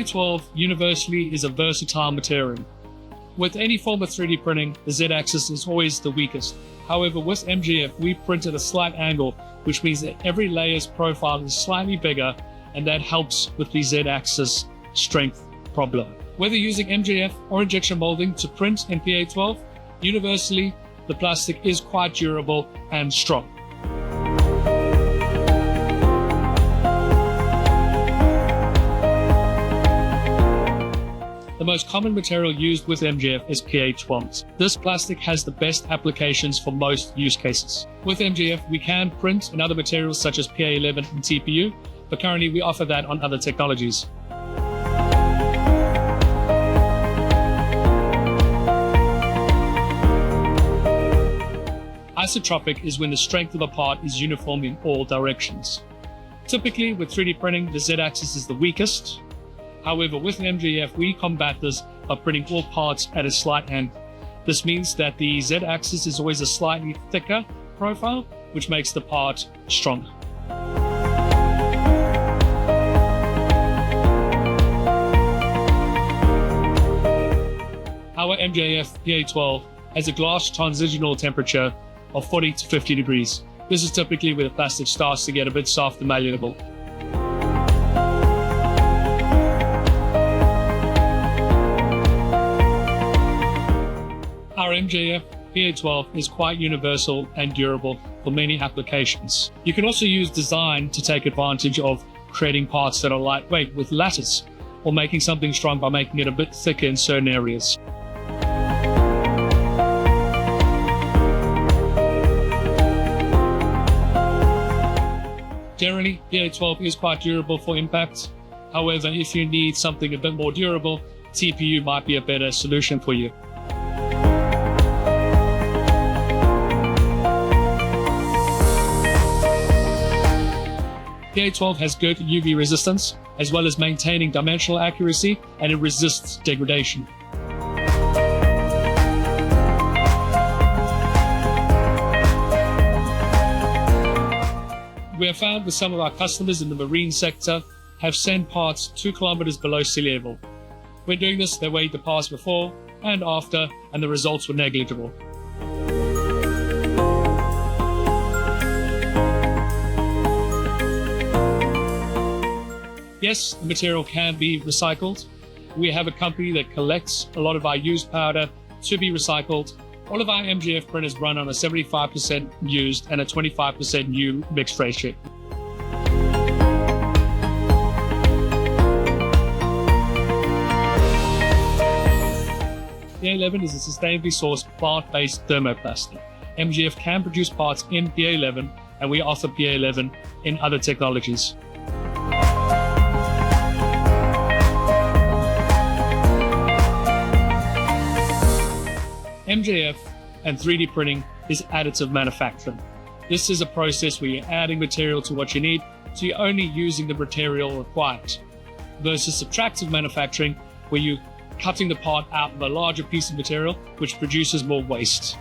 PA12 universally is a versatile material. With any form of 3D printing, the Z-axis is always the weakest. However, with MJF, we print at a slight angle, which means that every layer's profile is slightly bigger, and that helps with the Z-axis strength problem. Whether using MJF or injection molding to print in PA12, universally, the plastic is quite durable and strong. The most common material used with MJF is PA12. This plastic has the best applications for most use cases. With MJF, we can print in other materials such as PA11 and TPU, but currently we offer that on other technologies. Isotropic is when the strength of a part is uniform in all directions. Typically, with 3D printing, the Z-axis is the weakest. However, with MJF, we combat this by printing all parts at a slight angle. This means that the Z-axis is always a slightly thicker profile, which makes the part stronger. Our MJF PA12 has a glass transitional temperature of 40 to 50 degrees. This is typically where the plastic starts to get a bit soft and malleable. Our MJF PA12 is quite universal and durable for many applications. You can also use design to take advantage of creating parts that are lightweight with lattice, or making something strong by making it a bit thicker in certain areas. Generally, PA12 is quite durable for impact. However, if you need something a bit more durable, TPU might be a better solution for you. PA12 has good UV resistance, as well as maintaining dimensional accuracy, and it resists degradation. We have found with some of our customers in the marine sector have sent parts 2 kilometers below sea level. When doing this, they weighed the parts before and after, and the results were negligible. Yes, the material can be recycled. We have a company that collects a lot of our used powder to be recycled. All of our MJF printers run on a 75% used and a 25% new mixed ratio. PA11 is a sustainably sourced plant-based thermoplastic. MJF can produce parts in PA11, and we offer PA11 in other technologies. MJF and 3D printing is additive manufacturing. This is a process where you're adding material to what you need, so you're only using the material required, versus subtractive manufacturing, where you're cutting the part out of a larger piece of material, which produces more waste.